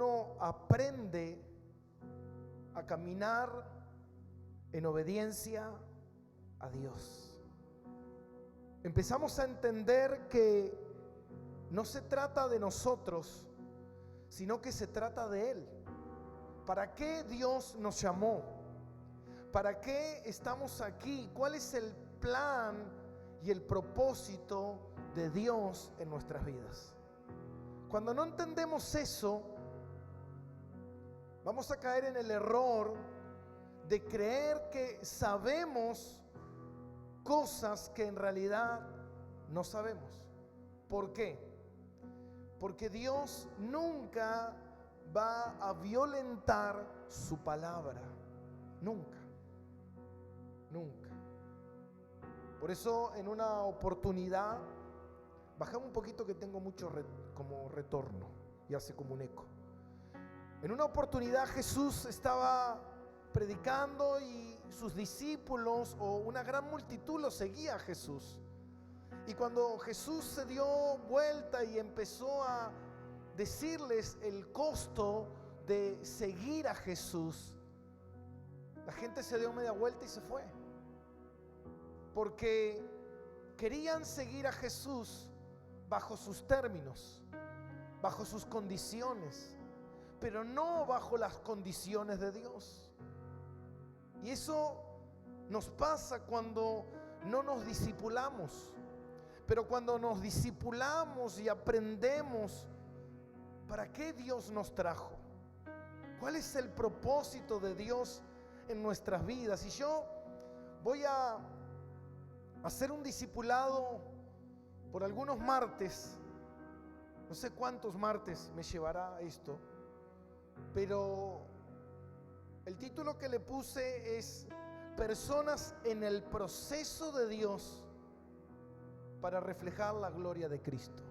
uno aprende a caminar en obediencia a Dios. Empezamos a entender que no se trata de nosotros, sino que se trata de Él. ¿Para qué Dios nos llamó? ¿Para qué estamos aquí? ¿Cuál es el plan y el propósito de Dios en nuestras vidas? Cuando no entendemos eso, vamos a caer en el error de creer que sabemos cosas que en realidad no sabemos. ¿Por qué? Porque Dios nunca va a violentar su palabra. Nunca. Nunca. Por eso en una oportunidad, bajamos un poquito que tengo mucho como retorno y hace como un eco. En una oportunidad Jesús estaba predicando y sus discípulos o una gran multitud lo seguía a Jesús. Y cuando Jesús se dio vuelta y empezó a decirles el costo de seguir a Jesús, la gente se dio media vuelta y se fue. Porque querían seguir a Jesús bajo sus términos, bajo sus condiciones, pero no bajo las condiciones de Dios. Y eso nos pasa cuando no nos discipulamos. Pero cuando nos discipulamos y aprendemos para qué Dios nos trajo, cuál es el propósito de Dios en nuestras vidas. Y yo voy a hacer un discipulado por algunos martes. No sé cuántos martes me llevará esto, pero el título que le puse es Personas en el proceso de Dios para reflejar la gloria de Cristo.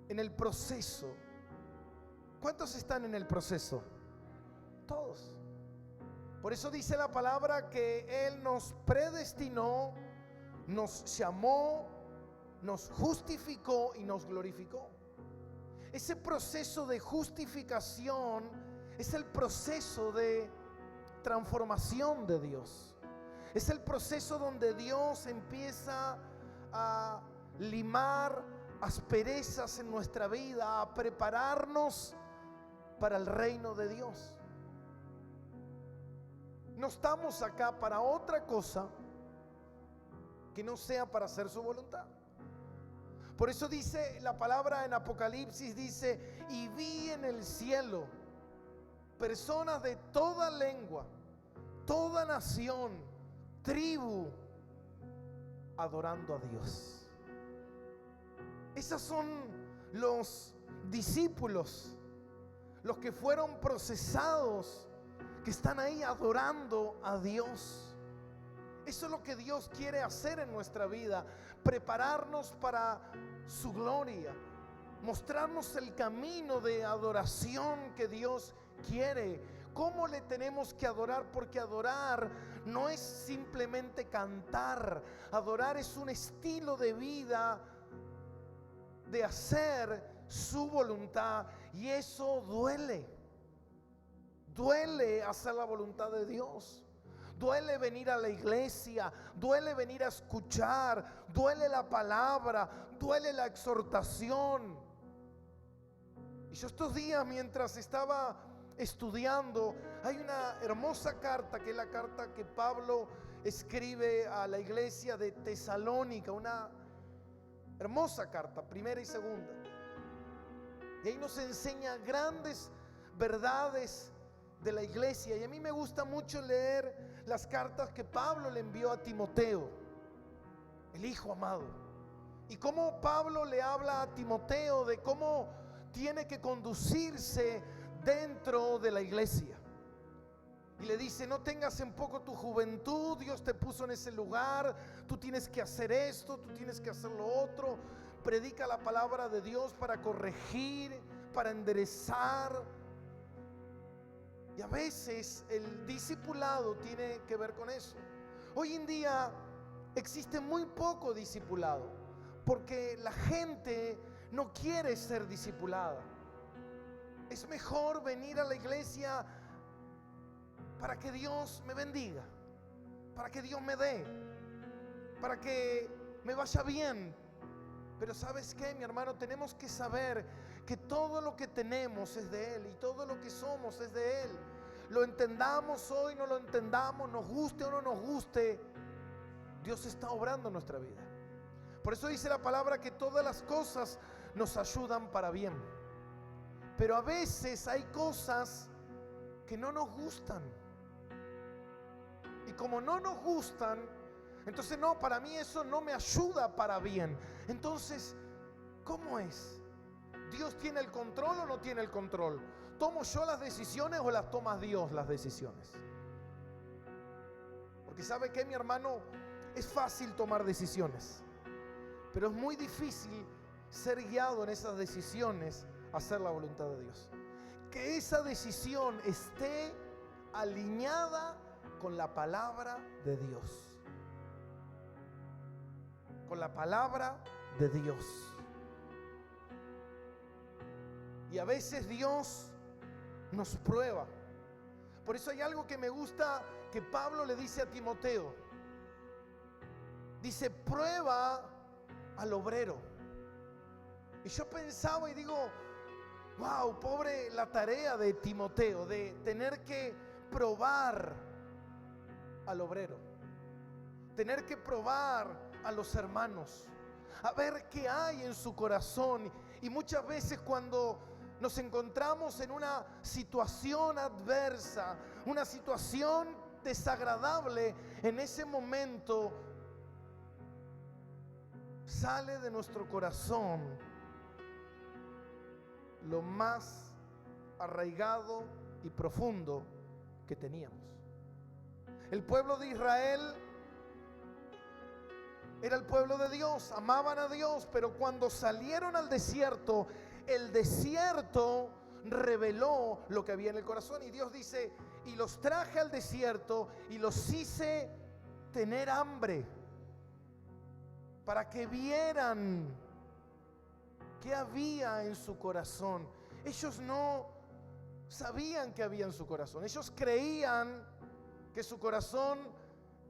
En el proceso. ¿Cuántos están en el proceso? Todos. Por eso dice la palabra que Él nos predestinó, nos llamó, nos justificó y nos glorificó. Ese proceso de justificación es el proceso de transformación de Dios. Es el proceso donde Dios empieza a limar asperezas en nuestra vida, a prepararnos para el reino de Dios. No estamos acá para otra cosa que no sea para hacer su voluntad. Por eso dice la palabra en Apocalipsis, dice, y vi en el cielo personas de toda lengua, toda nación, tribu, adorando a Dios. Esos son los discípulos, los que fueron procesados, que están ahí adorando a Dios. Eso es lo que Dios quiere hacer en nuestra vida, prepararnos para su gloria, mostrarnos el camino de adoración que Dios quiere. ¿Cómo le tenemos que adorar? Porque adorar no es simplemente cantar. Adorar es un estilo de vida, de hacer su voluntad, y eso duele. Duele hacer la voluntad de Dios. Duele venir a la iglesia, duele venir a escuchar, duele la palabra, duele la exhortación. Y yo estos días, mientras estaba estudiando, hay una hermosa carta, que es la carta que Pablo escribe a la iglesia de Tesalónica, una hermosa carta, primera y segunda. Y ahí nos enseña grandes verdades de la iglesia. Y a mí me gusta mucho leer las cartas que Pablo le envió a Timoteo, el hijo amado, y cómo Pablo le habla a Timoteo de cómo tiene que conducirse dentro de la iglesia. Y le dice: no tengas en poco tu juventud, Dios te puso en ese lugar, tú tienes que hacer esto, tú tienes que hacer lo otro. Predica la palabra de Dios para corregir, para enderezar. Y a veces el discipulado tiene que ver con eso. Hoy en día existe muy poco discipulado, porque la gente no quiere ser discipulada. Es mejor venir a la iglesia para que Dios me bendiga, para que Dios me dé, para que me vaya bien. Pero ¿sabes qué, mi hermano? Tenemos que saber que todo lo que tenemos es de Él y todo lo que somos es de Él. Lo entendamos hoy, no lo entendamos, nos guste o no nos guste, Dios está obrando en nuestra vida. Por eso dice la palabra que todas las cosas nos ayudan para bien. Pero a veces hay cosas que no nos gustan. Y como no nos gustan, entonces no, para mí eso no me ayuda para bien. Entonces, ¿cómo es? ¿Dios tiene el control o no tiene el control? ¿Tomo yo las decisiones o las toma Dios las decisiones? Porque ¿sabe qué, mi hermano? Es fácil tomar decisiones, pero es muy difícil ser guiado en esas decisiones a hacer la voluntad de Dios. Que esa decisión esté alineada con la palabra de Dios. Con la palabra de Dios. Y a veces Dios nos prueba. Por eso hay algo que me gusta que Pablo le dice a Timoteo. Dice, prueba al obrero. Y yo pensaba y digo, wow, pobre la tarea de Timoteo, de tener que probar al obrero, tener que probar a los hermanos, a ver qué hay en su corazón. Y muchas veces cuando nos encontramos en una situación adversa, una situación desagradable, en ese momento sale de nuestro corazón lo más arraigado y profundo que teníamos. El pueblo de Israel era el pueblo de Dios, amaban a Dios, pero cuando salieron al desierto, el desierto reveló lo que había en el corazón. Y Dios dice, y los traje al desierto y los hice tener hambre, para que vieran qué había en su corazón. Ellos no sabían qué había en su corazón. Ellos creían que su corazón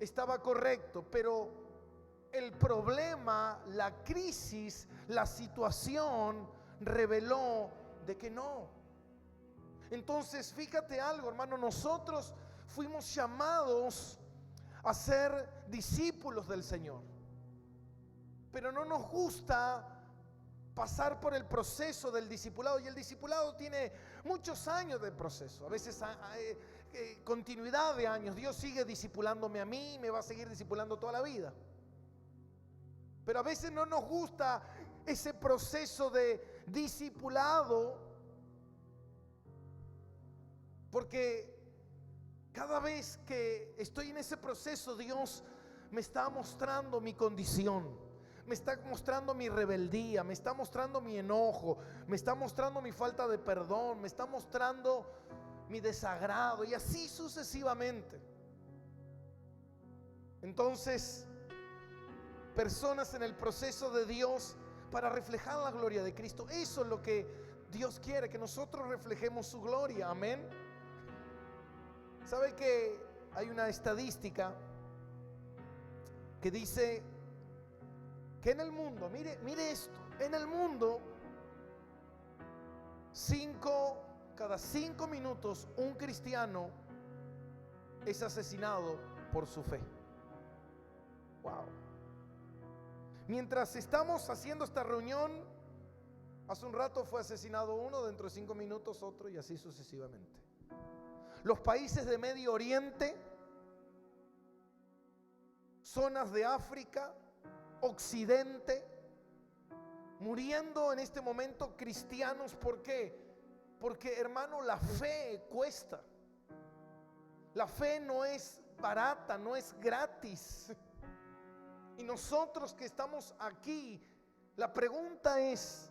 estaba correcto, pero el problema, la crisis, la situación reveló de que no. Entonces, fíjate algo, hermano, nosotros fuimos llamados a ser discípulos del Señor. Pero no nos gusta pasar por el proceso del discipulado. Y el discipulado tiene muchos años de proceso. A veces continuidad de años. Dios sigue discipulándome a mí y me va a seguir discipulando toda la vida. Pero a veces no nos gusta ese proceso de discipulado, porque cada vez que estoy en ese proceso, Dios me está mostrando mi condición. Me está mostrando mi rebeldía, me está mostrando mi enojo, me está mostrando mi falta de perdón, me está mostrando mi desagrado y así sucesivamente. Entonces, personas en el proceso de Dios para reflejar la gloria de Cristo. Eso es lo que Dios quiere, que nosotros reflejemos su gloria. Amén. ¿Sabe que hay una estadística que dice que en el mundo, mire esto, en el mundo, cada 5 minutos un cristiano es asesinado por su fe? Wow. Mientras estamos haciendo esta reunión, hace un rato fue asesinado uno, dentro de 5 minutos otro, y así sucesivamente. Los países de Medio Oriente, zonas de África, Occidente, muriendo en este momento cristianos. ¿Por qué? Porque, hermano, la fe cuesta. La fe no es barata, no es gratis. Y nosotros que estamos aquí, la pregunta es,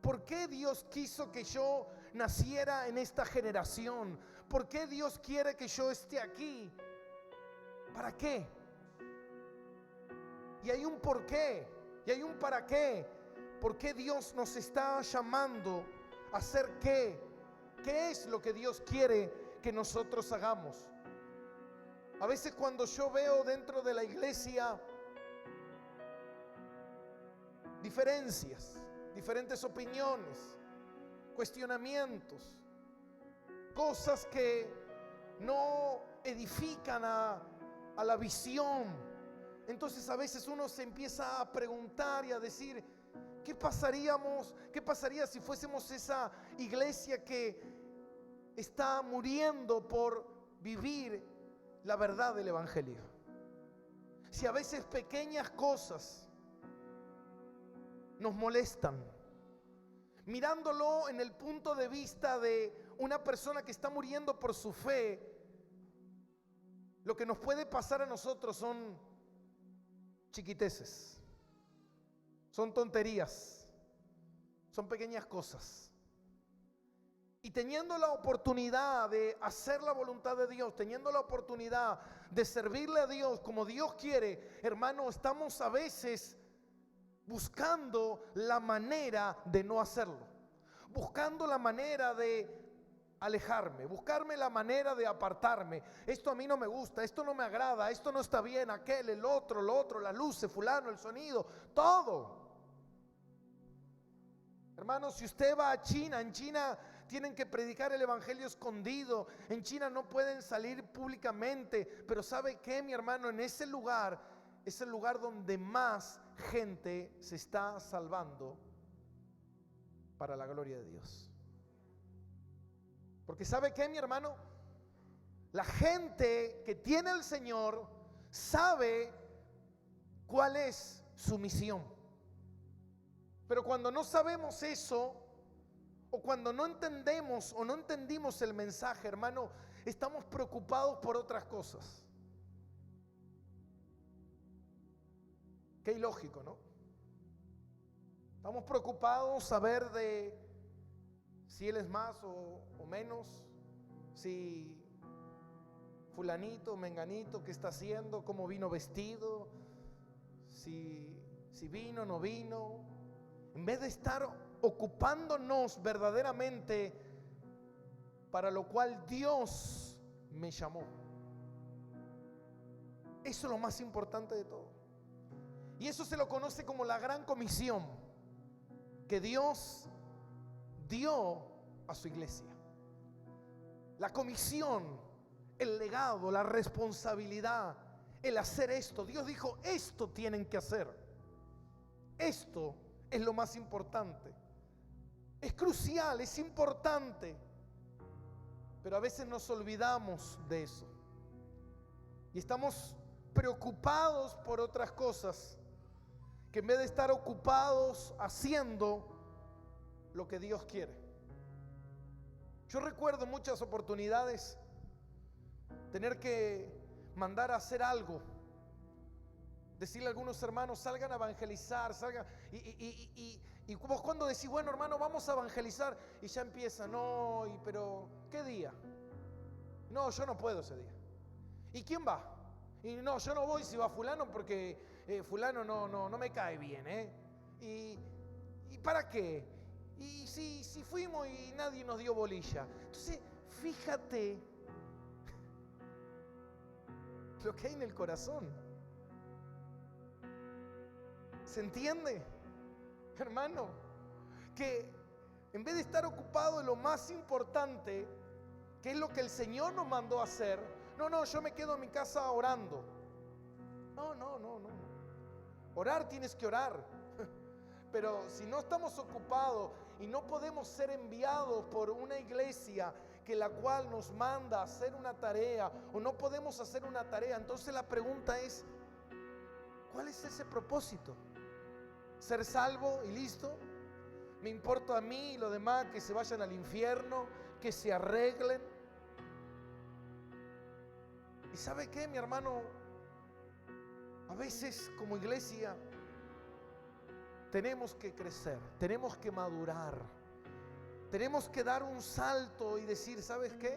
¿por qué Dios quiso que yo naciera en esta generación? ¿Por qué Dios quiere que yo esté aquí? ¿Para qué? Y hay un por qué, y hay un para qué. ¿Por qué Dios nos está llamando a hacer qué? ¿Qué es lo que Dios quiere que nosotros hagamos? A veces cuando yo veo dentro de la iglesia diferencias, diferentes opiniones, cuestionamientos, cosas que no edifican a la visión, entonces a veces uno se empieza a preguntar y a decir, ¿qué pasaría si fuésemos esa iglesia que está muriendo por vivir la verdad del evangelio? Si a veces pequeñas cosas nos molestan, mirándolo en el punto de vista de una persona que está muriendo por su fe, lo que nos puede pasar a nosotros son chiquiteces, son tonterías, son pequeñas cosas. Y teniendo la oportunidad de hacer la voluntad de Dios, teniendo la oportunidad de servirle a Dios como Dios quiere, hermano, estamos a veces buscando la manera de no hacerlo, buscando la manera de alejarme, buscarme la manera de apartarme. Esto a mí no me gusta, esto no me agrada, esto no está bien, aquel, el otro, lo otro, las luces, fulano, el sonido, todo. Hermanos, si usted va a China, en China tienen que predicar el evangelio escondido, en China no pueden salir públicamente, pero ¿sabe qué, mi hermano? En ese lugar es el lugar donde más gente se está salvando para la gloria de Dios. Porque ¿sabe qué, mi hermano? La gente que tiene al Señor sabe cuál es su misión. Pero cuando no sabemos eso, o cuando no entendemos o no entendimos el mensaje, hermano, estamos preocupados por otras cosas. Qué ilógico, ¿no? Estamos preocupados saber de si él es más o menos, si fulanito, menganito, qué está haciendo, cómo vino vestido, si vino o no vino, en vez de estar ocupándonos verdaderamente para lo cual Dios me llamó. Eso es lo más importante de todo. Y eso se lo conoce como la gran comisión que Dios dio a su iglesia. La comisión, el legado, la responsabilidad, el hacer esto. Dios dijo, esto tienen que hacer. Esto es lo más importante. Es crucial, es importante. Pero a veces nos olvidamos de eso. Y estamos preocupados por otras cosas, que en vez de estar ocupados haciendo lo que Dios quiere. Yo recuerdo muchas oportunidades tener que mandar a hacer algo, decirle a algunos hermanos, salgan a evangelizar, salgan, y vos cuando decís, bueno hermano, vamos a evangelizar, y ya empieza, no, pero ¿qué día? No, yo no puedo ese día. ¿Y quién va? Y no, yo no voy si va fulano porque fulano no me cae bien, ¿Y para qué? Y si fuimos y nadie nos dio bolilla. Entonces, fíjate lo que hay en el corazón. ¿Se entiende? Hermano, que en vez de estar ocupado en lo más importante, que es lo que el Señor nos mandó a hacer, no, yo me quedo en mi casa orando. No. Orar tienes que orar. Pero si no estamos ocupados y no podemos ser enviados por una iglesia que la cual nos manda a hacer una tarea, o no podemos hacer una tarea, entonces la pregunta es, ¿cuál es ese propósito? ¿Ser salvo y listo? ¿Me importa a mí y los demás que se vayan al infierno, que se arreglen? ¿Y sabe qué, mi hermano? A veces como iglesia tenemos que crecer, tenemos que madurar, tenemos que dar un salto y decir, ¿sabes qué?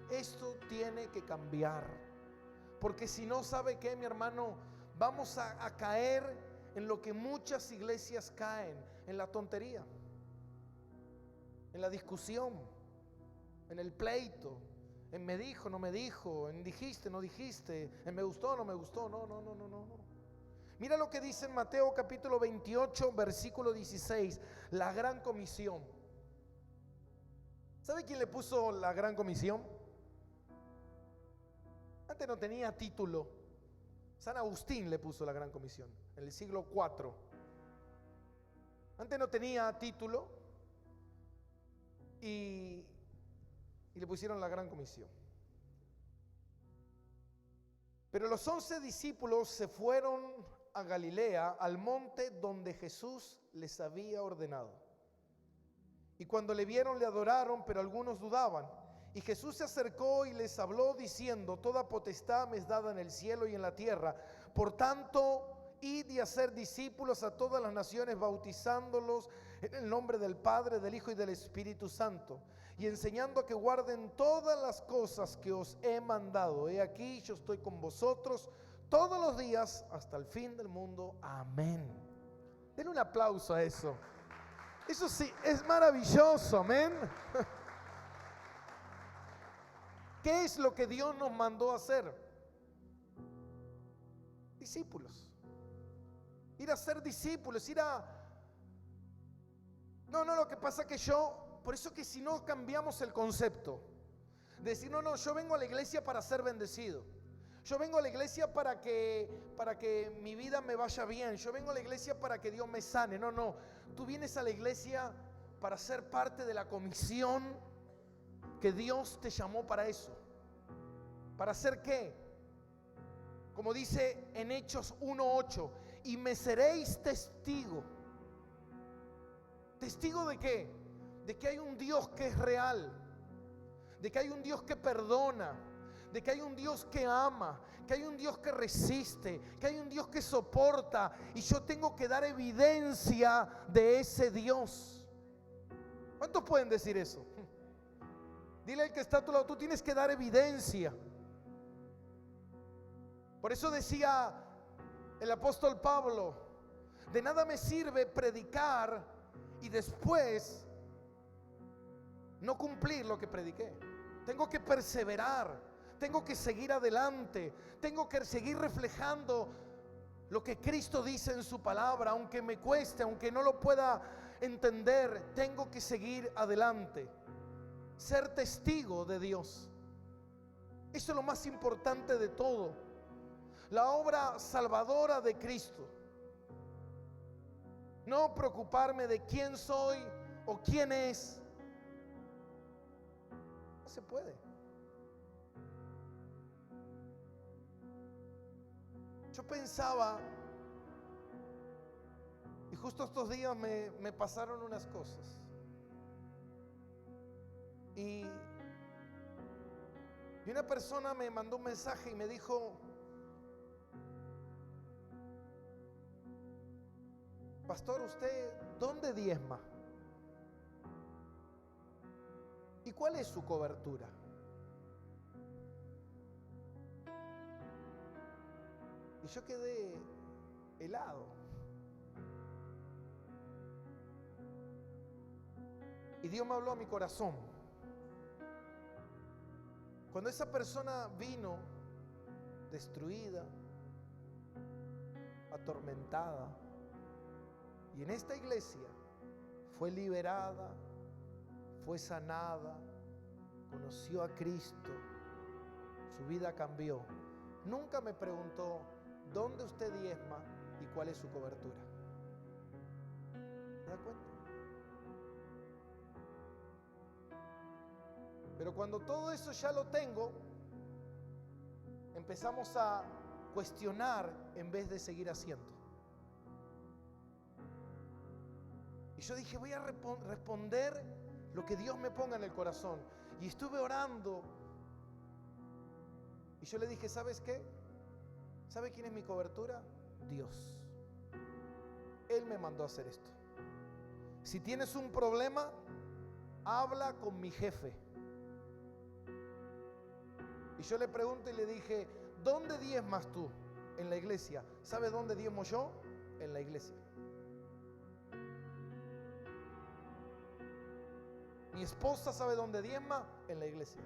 Esto tiene que cambiar. Porque si no, ¿sabe qué, mi hermano? Vamos a caer en lo que muchas iglesias caen, en la tontería, en la discusión, en el pleito, en me dijo, no me dijo, en dijiste, no dijiste, en me gustó, no me gustó. No, no, no, no, no, no. Mira lo que dice en Mateo capítulo 28, versículo 16, la gran comisión. ¿Sabe quién le puso la gran comisión? Antes no tenía título. San Agustín le puso la gran comisión en el siglo IV. Antes no tenía título y le pusieron la gran comisión. Pero los 11 discípulos se fueron a Galilea, al monte donde Jesús les había ordenado. Y cuando le vieron, le adoraron, pero algunos dudaban. Y Jesús se acercó y les habló diciendo: toda potestad me es dada en el cielo y en la tierra. Por tanto, id y hacer discípulos a todas las naciones, bautizándolos en el nombre del Padre, del Hijo y del Espíritu Santo, y enseñando a que guarden todas las cosas que os he mandado. He aquí, yo estoy con vosotros todos los días hasta el fin del mundo. Amén. Denle un aplauso a eso. Eso sí, es maravilloso, amén. ¿Qué es lo que Dios nos mandó a hacer? Discípulos. Ir a ser discípulos, ir a... No, lo que pasa es que por eso que si no cambiamos el concepto, de decir, no, yo vengo a la iglesia para ser bendecido. Yo vengo a la iglesia para que mi vida me vaya bien. Yo vengo a la iglesia para que Dios me sane. No. Tú vienes a la iglesia para ser parte de la comisión que Dios te llamó para eso. ¿Para hacer qué? Como dice en Hechos 1:8, y me seréis testigo. ¿Testigo de qué? De que hay un Dios que es real, de que hay un Dios que perdona, de que hay un Dios que ama, que hay un Dios que resiste, que hay un Dios que soporta, y yo tengo que dar evidencia de ese Dios. ¿Cuántos pueden decir eso? Dile al que está a tu lado, tú tienes que dar evidencia. Por eso decía el apóstol Pablo: de nada me sirve predicar y después no cumplir lo que prediqué. Tengo que perseverar, tengo que seguir adelante, tengo que seguir reflejando lo que Cristo dice en su palabra, aunque me cueste, aunque no lo pueda entender, tengo que seguir adelante. Ser testigo de Dios. Eso es lo más importante de todo. La obra salvadora de Cristo. No preocuparme de quién soy o quién es. No se puede. Yo pensaba, y justo estos días me pasaron unas cosas. Y una persona me mandó un mensaje y me dijo: pastor, ¿usted dónde diezma? ¿Y cuál es su cobertura? Y yo quedé helado. Y Dios me habló a mi corazón. Cuando esa persona vino destruida, atormentada, y en esta iglesia fue liberada, fue sanada, conoció a Cristo, su vida cambió. Nunca me preguntó: ¿dónde usted diezma y cuál es su cobertura? ¿Se da cuenta? Pero cuando todo eso ya lo tengo, empezamos a cuestionar en vez de seguir haciendo. Y yo dije: voy a responder lo que Dios me ponga en el corazón. Y estuve orando. Y yo le dije: ¿sabes qué? ¿Sabe quién es mi cobertura? Dios. Él me mandó a hacer esto. Si tienes un problema, habla con mi jefe. Y yo le pregunto y le dije: ¿dónde diezmas tú? En la iglesia. ¿Sabes dónde diezmo yo? En la iglesia. Mi esposa sabe dónde diezma, en la iglesia.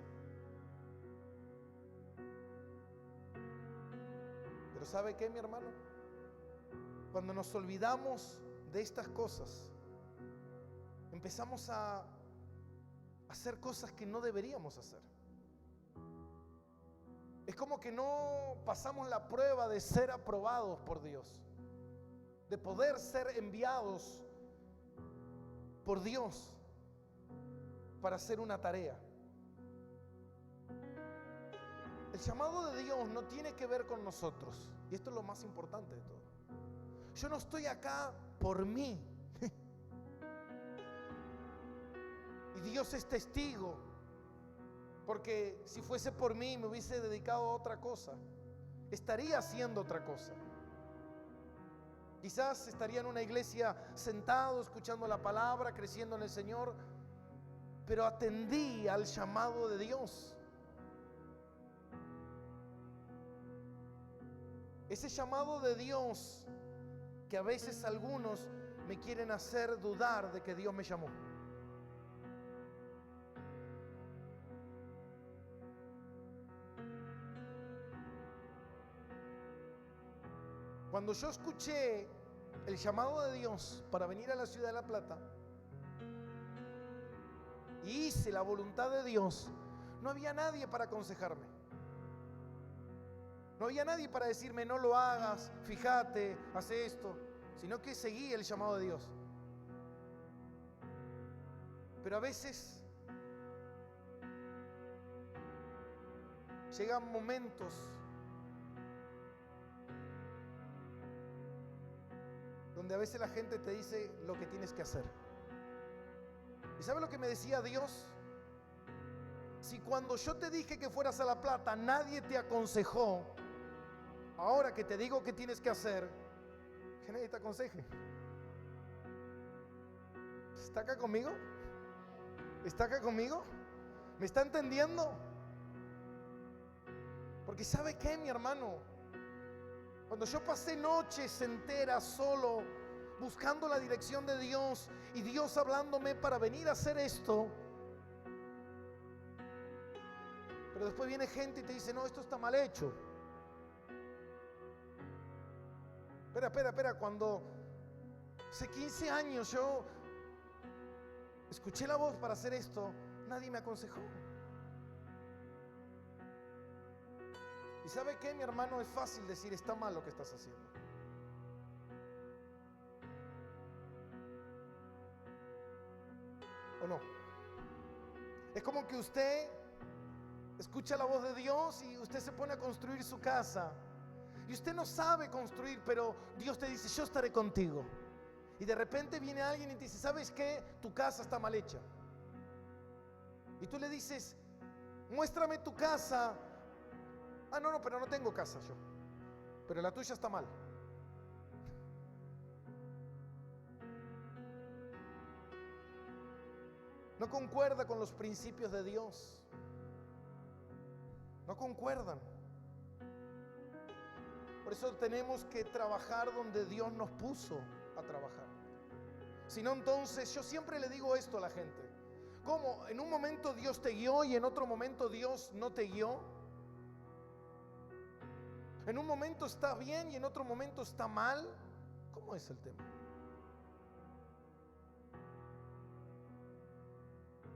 Pero ¿sabe qué, mi hermano? Cuando nos olvidamos de estas cosas, empezamos a hacer cosas que no deberíamos hacer. Es como que no pasamos la prueba de ser aprobados por Dios, de poder ser enviados por Dios para hacer una tarea. El llamado de Dios no tiene que ver con nosotros, y esto es lo más importante de todo. Yo no estoy acá por mí. Y Dios es testigo, porque si fuese por mí me hubiese dedicado a otra cosa, estaría haciendo otra cosa. Quizás estaría en una iglesia sentado, escuchando la palabra, creciendo en el Señor, pero atendí al llamado de Dios. Ese llamado de Dios que a veces algunos me quieren hacer dudar de que Dios me llamó. Cuando yo escuché el llamado de Dios para venir a la ciudad de La Plata y hice la voluntad de Dios, no había nadie para aconsejarme. No había nadie para decirme no lo hagas, fíjate, haz esto, sino que seguí el llamado de Dios. Pero a veces llegan momentos donde a veces la gente te dice lo que tienes que hacer. ¿Y sabes lo que me decía Dios? Si cuando yo te dije que fueras a La Plata nadie te aconsejó, ahora que te digo qué tienes que hacer, que nadie te aconseje. ¿Está acá conmigo? ¿Está acá conmigo? ¿Me está entendiendo? Porque ¿sabe qué, mi hermano? Cuando yo pasé noches enteras solo buscando la dirección de Dios y Dios hablándome para venir a hacer esto, pero después viene gente y te dice, no, esto está mal hecho. Espera, cuando hace 15 años yo escuché la voz para hacer esto, nadie me aconsejó. ¿Y sabe qué, mi hermano? Es fácil decir, está mal lo que estás haciendo. ¿O no? Es como que usted escucha la voz de Dios y usted se pone a construir su casa. Y usted no sabe construir, pero Dios te dice, yo estaré contigo. Y de repente viene alguien y te dice, ¿sabes qué? Tu casa está mal hecha. Y tú le dices, muéstrame tu casa. Ah, no, pero no tengo casa yo. Pero la tuya está mal. No concuerda con los principios de Dios. No concuerdan. Por eso tenemos que trabajar donde Dios nos puso a trabajar. Si no, entonces yo siempre le digo esto a la gente. ¿Cómo? ¿En un momento Dios te guió y en otro momento Dios no te guió? ¿En un momento está bien y en otro momento está mal? ¿Cómo es el tema?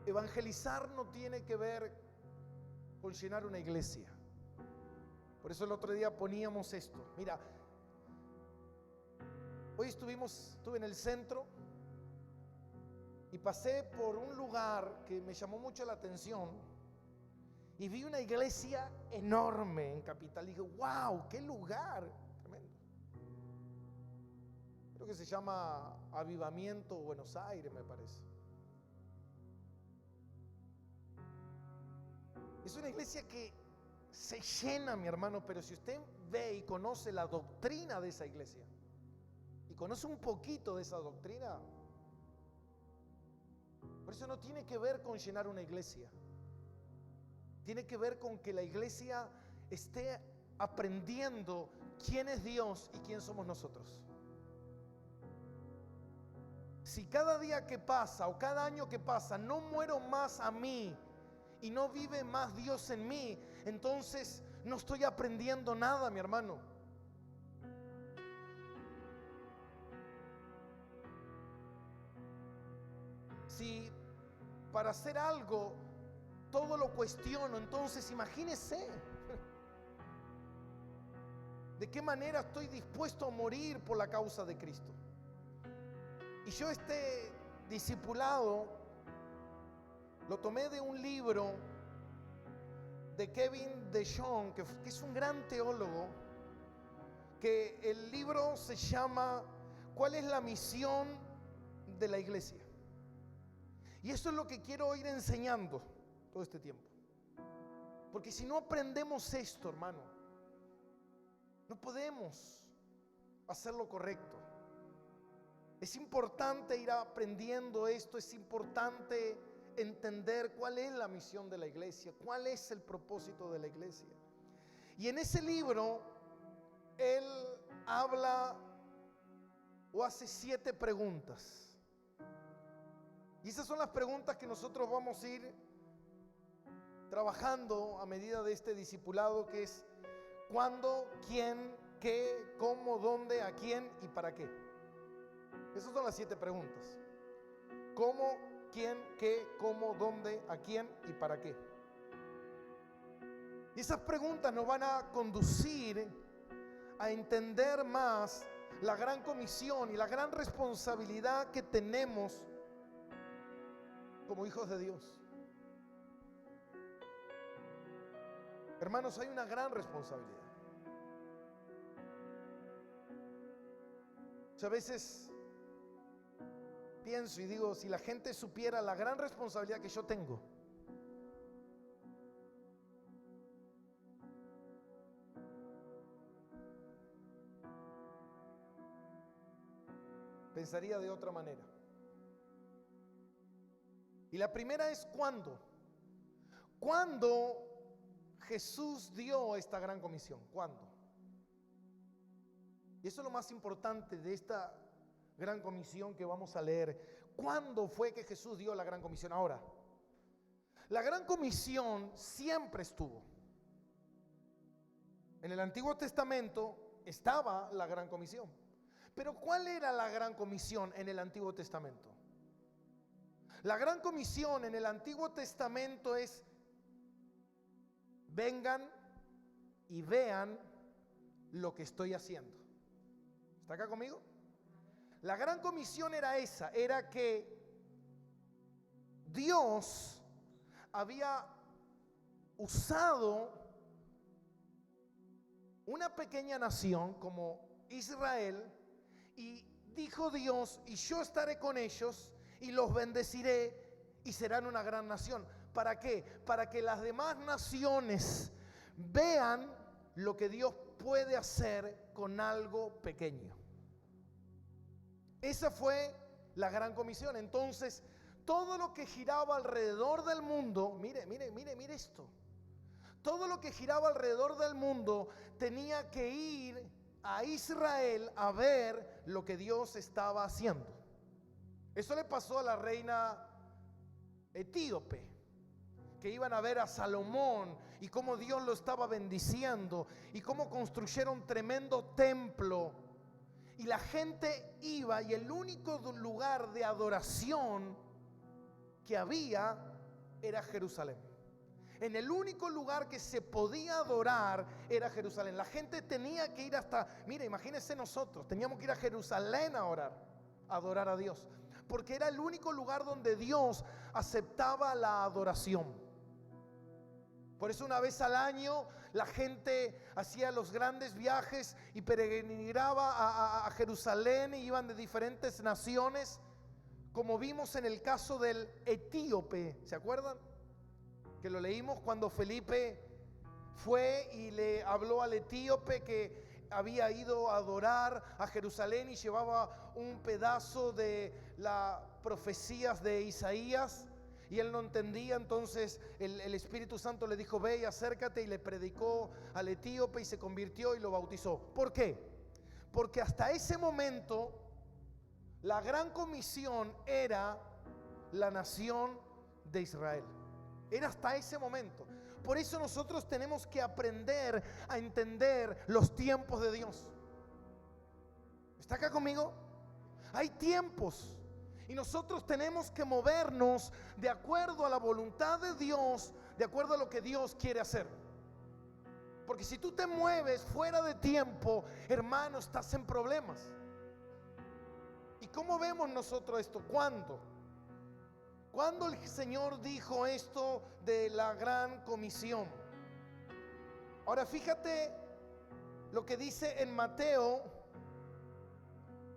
Evangelizar no tiene que ver con llenar una iglesia. Por eso el otro día poníamos esto. Mira, hoy estuve en el centro y pasé por un lugar que me llamó mucho la atención y vi una iglesia enorme en Capital. Y dije, wow, qué lugar tremendo. Creo que se llama Avivamiento Buenos Aires, me parece. Es una iglesia que se llena, mi hermano, pero si usted ve y conoce la doctrina de esa iglesia y conoce un poquito de esa doctrina, por eso no tiene que ver con llenar una iglesia, tiene que ver con que la iglesia esté aprendiendo quién es Dios y quién somos nosotros. si cada día que pasa o cada año que pasa no muero más a mí y no vive más Dios en mí, entonces no estoy aprendiendo nada, mi hermano. Si para hacer algo todo lo cuestiono, entonces imagínese de qué manera estoy dispuesto a morir por la causa de Cristo. Y yo este discipulado lo tomé de un libro de Kevin DeYoung, que es un gran teólogo, que el libro se llama ¿Cuál es la misión de la iglesia? Y eso es lo que quiero ir enseñando todo este tiempo. Porque si no aprendemos esto, hermano, no podemos hacer lo correcto. Es importante ir aprendiendo esto, es importante entender cuál es la misión de la iglesia, cuál es el propósito de la iglesia. Y en ese libro, él habla o hace 7 preguntas. Y esas son las preguntas que nosotros vamos a ir trabajando a medida de este discipulado, que es ¿cuándo, quién, qué, cómo, dónde, a quién y para qué? Esas son las 7 preguntas. ¿Cómo, quién, qué, cómo, dónde, a quién y para qué? Y esas preguntas nos van a conducir a entender más la gran comisión y la gran responsabilidad que tenemos como hijos de Dios. Hermanos, hay una gran responsabilidad. Yo a veces pienso y digo, si la gente supiera la gran responsabilidad que yo tengo, pensaría de otra manera. Y la primera es ¿cuándo? ¿Cuándo Jesús dio esta gran comisión? ¿Cuándo? Y eso es lo más importante de esta gran comisión que vamos a leer. ¿Cuándo fue que Jesús dio la gran comisión? Ahora, la gran comisión siempre estuvo. En el Antiguo Testamento estaba la gran comisión. Pero ¿cuál era la gran comisión en el Antiguo Testamento? La gran comisión en el Antiguo Testamento es: vengan y vean lo que estoy haciendo. ¿Está acá conmigo? La gran comisión era esa, era que Dios había usado una pequeña nación como Israel, y dijo Dios, y yo estaré con ellos y los bendeciré y serán una gran nación. ¿Para qué? Para que las demás naciones vean lo que Dios puede hacer con algo pequeño. Esa fue la gran comisión. Entonces, todo lo que giraba alrededor del mundo, mire esto. Todo lo que giraba alrededor del mundo tenía que ir a Israel a ver lo que Dios estaba haciendo. Eso le pasó a la reina etíope, que iban a ver a Salomón y cómo Dios lo estaba bendiciendo y cómo construyeron tremendo templo. Y la gente iba, y el único lugar de adoración que había era Jerusalén. En el único lugar que se podía adorar era Jerusalén. La gente tenía que ir hasta, mira, imagínense nosotros, teníamos que ir a Jerusalén a orar, a adorar a Dios, porque era el único lugar donde Dios aceptaba la adoración. Por eso una vez al año la gente hacía los grandes viajes y peregrinaba a Jerusalén, y iban de diferentes naciones, como vimos en el caso del etíope. ¿Se acuerdan? Que lo leímos cuando Felipe fue y le habló al etíope que había ido a adorar a Jerusalén y llevaba un pedazo de las profecías de Isaías, y él no entendía. Entonces el Espíritu Santo le dijo: ve y acércate, y le predicó al etíope y se convirtió y lo bautizó. ¿Por qué? Porque hasta ese momento La gran comisión era la nación de Israel. Era hasta ese momento. Por eso nosotros tenemos que aprender a entender los tiempos de Dios. ¿Está acá conmigo? Hay tiempos y nosotros tenemos que movernos de acuerdo a la voluntad de Dios, de acuerdo a lo que Dios quiere hacer. Porque si tú te mueves fuera de tiempo, hermano, estás en problemas. ¿Y cómo vemos nosotros esto? ¿Cuándo? ¿Cuándo el Señor dijo esto de la gran comisión? Ahora fíjate lo que dice en Mateo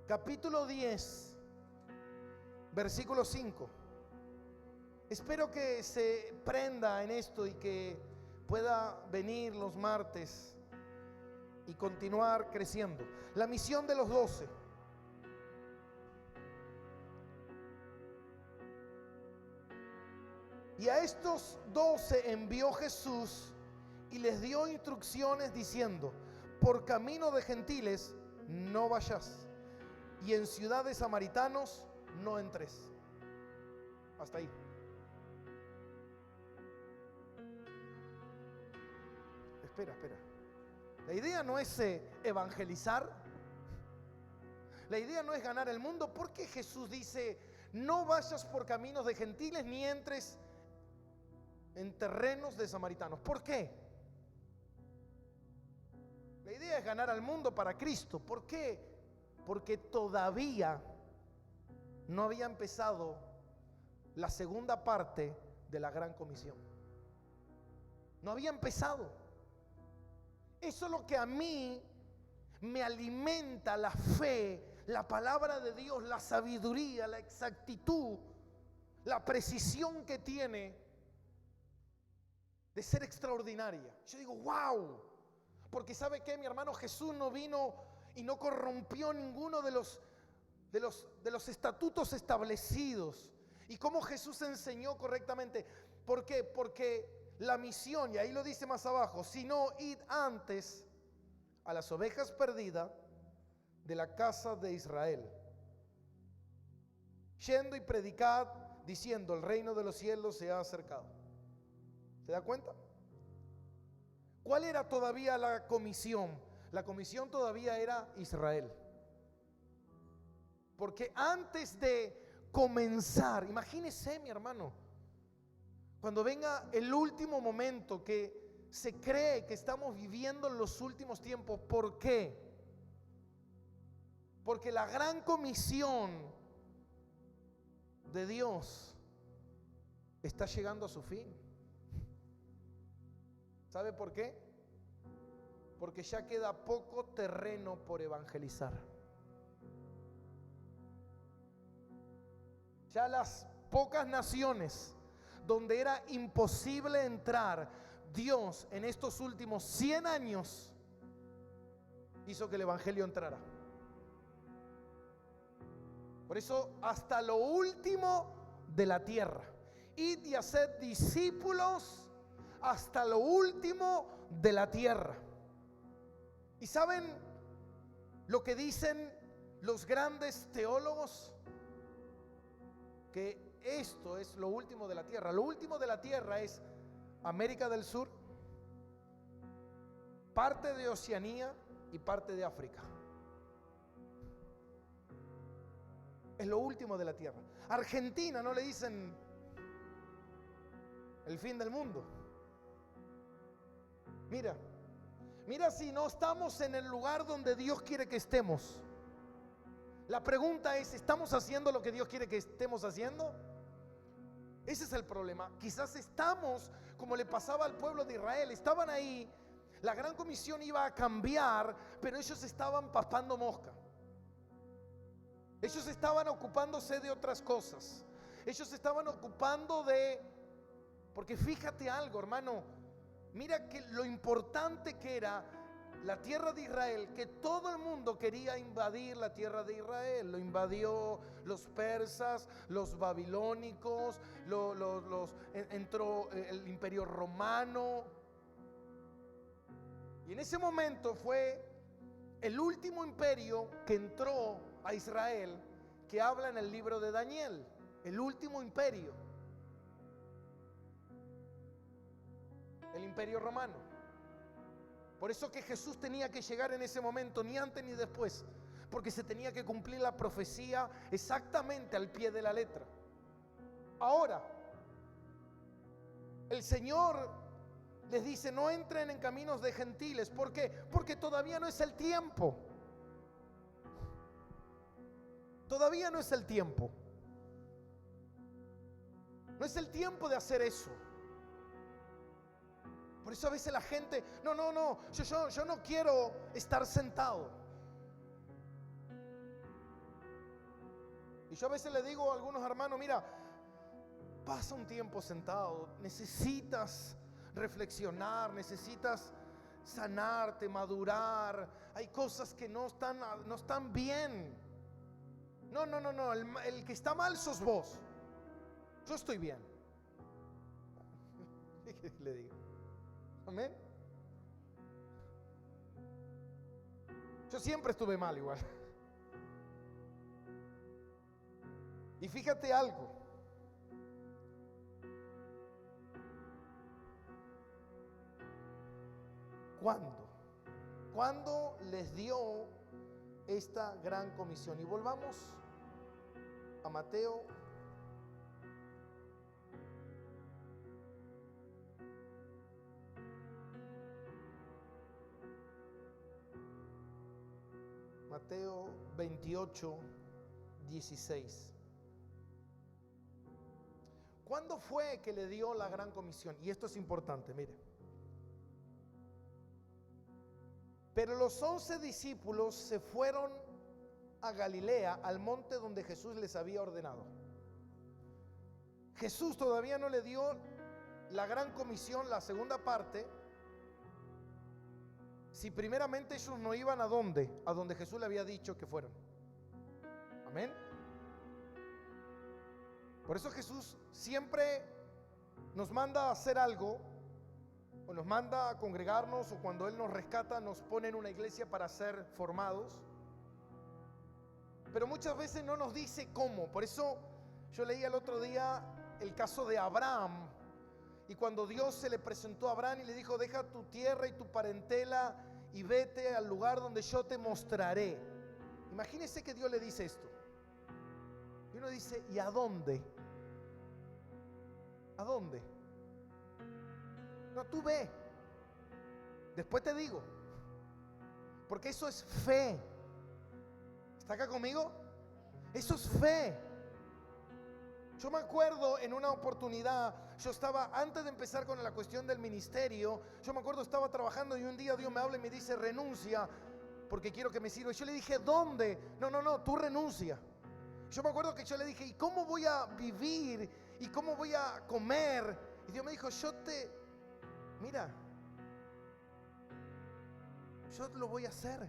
capítulo 10, versículo 5. Espero que se prenda en esto y que pueda venir los martes y continuar creciendo. La misión de los 12. Y a estos 12 envió Jesús y les dio instrucciones diciendo: por camino de gentiles no vayas, y en ciudad de samaritanos no entres. Hasta ahí. Espera. La idea no es evangelizar. La idea no es ganar el mundo. ¿Por qué Jesús dice: no vayas por caminos de gentiles ni entres en terrenos de samaritanos? ¿Por qué? La idea es ganar al mundo para Cristo. ¿Por qué? Porque todavía no había empezado la segunda parte de la gran comisión. No había empezado. Eso es lo que a mí me alimenta la fe, la palabra de Dios, la sabiduría, la exactitud, la precisión que tiene de ser extraordinaria. Yo digo, wow, porque ¿sabe qué, mi hermano? Jesús no vino y no corrompió ninguno de los estatutos establecidos. ¿Y cómo Jesús enseñó correctamente? ¿Por qué? Porque la misión, y ahí lo dice más abajo, sino id antes a las ovejas perdidas de la casa de Israel, yendo y predicad diciendo: el reino de los cielos se ha acercado. ¿Se da cuenta? ¿Cuál era todavía la comisión? La comisión todavía era Israel. Porque antes de comenzar, imagínese, mi hermano, cuando venga el último momento, que se cree que estamos viviendo en los últimos tiempos. ¿Por qué? Porque la gran comisión de Dios está llegando a su fin. ¿Sabe por qué? Porque ya queda poco terreno por evangelizar. Ya las pocas naciones donde era imposible entrar, Dios en estos últimos 100 años hizo que el evangelio entrara. Por eso, hasta lo último de la tierra, id y haced discípulos hasta lo último de la tierra. ¿Y saben lo que dicen los grandes teólogos? Que esto es lo último de la tierra. Lo último de la tierra es América del Sur, parte de Oceanía y parte de África. Es lo último de la tierra. Argentina no le dicen el fin del mundo. Mira si no estamos en el lugar donde Dios quiere que estemos. La pregunta es: ¿estamos haciendo lo que Dios quiere que estemos haciendo? Ese es el problema. Quizás estamos como le pasaba al pueblo de Israel. Estaban ahí, la gran comisión iba a cambiar, pero ellos estaban papando mosca. Ellos estaban ocupándose de otras cosas. Ellos estaban ocupando de... Porque fíjate algo, hermano. Mira que lo importante que era la tierra de Israel, que todo el mundo quería invadir la tierra de Israel. Lo invadió los persas, los babilónicos, entró el imperio romano. Y en ese momento fue el último imperio que entró a Israel, que habla en el libro de Daniel, el último imperio, el imperio romano. Por eso que Jesús tenía que llegar en ese momento, ni antes ni después, porque se tenía que cumplir la profecía exactamente al pie de la letra. Ahora, el Señor les dice: no entren en caminos de gentiles. ¿Por qué? Porque todavía no es el tiempo. Todavía no es el tiempo. No es el tiempo de hacer eso. Por eso a veces la gente, no, yo no quiero estar sentado. Y yo a veces le digo a algunos hermanos: mira, pasa un tiempo sentado, necesitas reflexionar, necesitas sanarte, madurar. Hay cosas que no están bien. No, el que está mal sos vos. Yo estoy bien. ¿Qué le digo? Amén. Yo siempre estuve mal igual. Y fíjate algo. ¿Cuándo les dio esta gran comisión? Y volvamos a Mateo. Mateo 28, 16. ¿Cuándo fue que le dio la gran comisión? Y esto es importante, mire. Pero los 11 discípulos se fueron a Galilea, al monte donde Jesús les había ordenado. Jesús todavía no le dio la gran comisión, la segunda parte, si primeramente ellos no iban a donde Jesús le había dicho que fueran. Amén. Por eso Jesús siempre nos manda a hacer algo, o nos manda a congregarnos, o cuando Él nos rescata nos pone en una iglesia para ser formados. Pero muchas veces no nos dice cómo. Por eso yo leí el otro día el caso de Abraham. Y cuando Dios se le presentó a Abraham y le dijo: deja tu tierra y tu parentela y vete al lugar donde yo te mostraré. Imagínese que Dios le dice esto. Y uno dice: ¿y a dónde? ¿A dónde? No, tú ve. Después te digo. Porque eso es fe. ¿Está acá conmigo? Eso es fe. Yo me acuerdo en una oportunidad, yo estaba, antes de empezar con la cuestión del ministerio, yo me acuerdo estaba trabajando y un día Dios me habla y me dice: renuncia porque quiero que me sirva. Y yo le dije: ¿dónde? No, tú renuncia. Yo me acuerdo que yo le dije: ¿y cómo voy a vivir? ¿Y cómo voy a comer? Y Dios me dijo: mira, yo lo voy a hacer.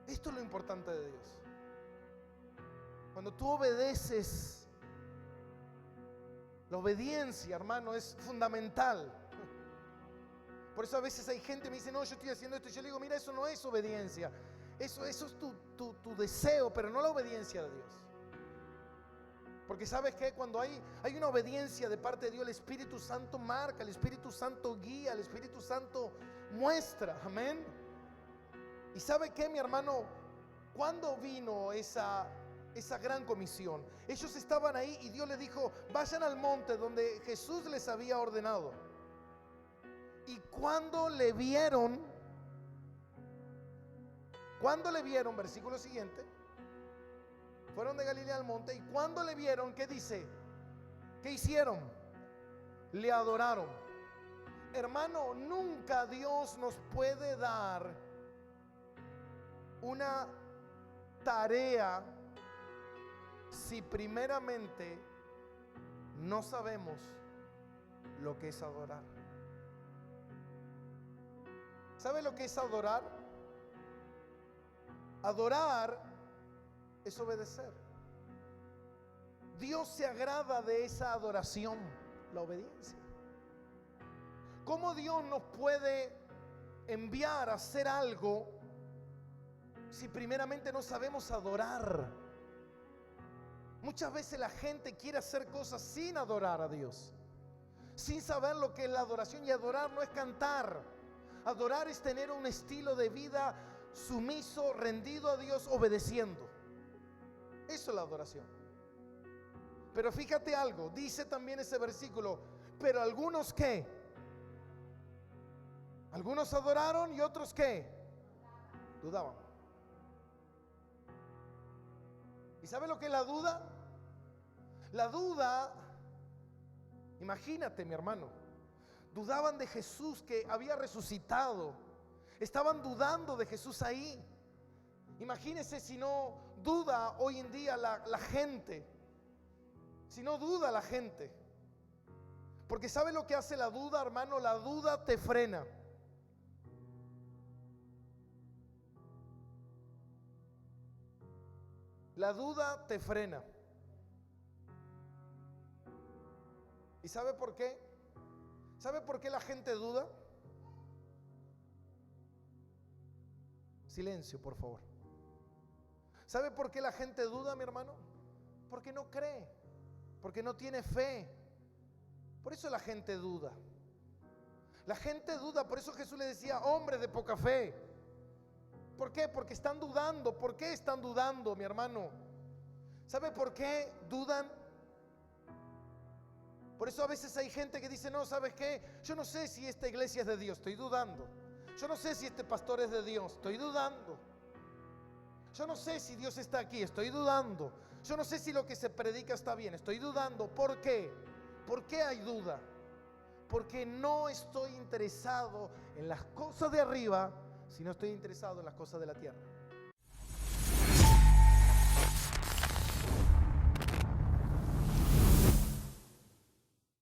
Esto es lo importante de Dios. Cuando tú obedeces, la obediencia, hermano, es fundamental. Por eso a veces hay gente que me dice: no, yo estoy haciendo esto. Y yo le digo: mira, eso no es obediencia. Eso es tu deseo, pero no la obediencia de Dios. Porque ¿sabes qué? Cuando hay una obediencia de parte de Dios, el Espíritu Santo marca, el Espíritu Santo guía, el Espíritu Santo muestra. Amén. ¿Y sabe qué, mi hermano? ¿Cuándo vino esa gran comisión? Ellos estaban ahí y Dios les dijo: vayan al monte donde Jesús les había ordenado. Y cuando le vieron, versículo siguiente, fueron de Galilea al monte, y cuando le vieron, ¿qué dice? ¿Qué hicieron? Le adoraron. Hermano, nunca Dios nos puede dar una tarea si primeramente no sabemos lo que es adorar. ¿Sabe lo que es adorar? Adorar es obedecer. Dios se agrada de esa adoración, la obediencia. ¿Cómo Dios nos puede enviar a hacer algo si primeramente no sabemos adorar? Muchas veces la gente quiere hacer cosas sin adorar a Dios, sin saber lo que es la adoración. Y adorar no es cantar. Adorar es tener un estilo de vida sumiso, rendido a Dios, obedeciendo. Eso es la adoración. Pero fíjate algo, dice también ese versículo, pero algunos ¿qué? Algunos adoraron y otros ¿qué? Dudaban. ¿Y sabe lo que es la duda? La duda, imagínate, mi hermano, dudaban de Jesús que había resucitado. Estaban dudando de Jesús ahí. Imagínese si no duda hoy en día la gente. Si no duda la gente. Porque ¿sabe lo que hace la duda, hermano? La duda te frena. La duda te frena. ¿Y sabe por qué? ¿Sabe por qué la gente duda? Silencio, por favor. ¿Sabe por qué la gente duda, mi hermano? Porque no cree, porque no tiene fe. Por eso la gente duda. La gente duda, por eso Jesús le decía, hombres de poca fe. ¿Por qué? Porque están dudando. ¿Por qué están dudando, mi hermano? ¿Sabe por qué dudan? Por eso a veces hay gente que dice, no, ¿sabes qué? Yo no sé si esta iglesia es de Dios, estoy dudando. Yo no sé si este pastor es de Dios, estoy dudando. Yo no sé si Dios está aquí, estoy dudando. Yo no sé si lo que se predica está bien, estoy dudando. ¿Por qué? ¿Por qué hay duda? Porque no estoy interesado en las cosas de arriba, sino estoy interesado en las cosas de la tierra.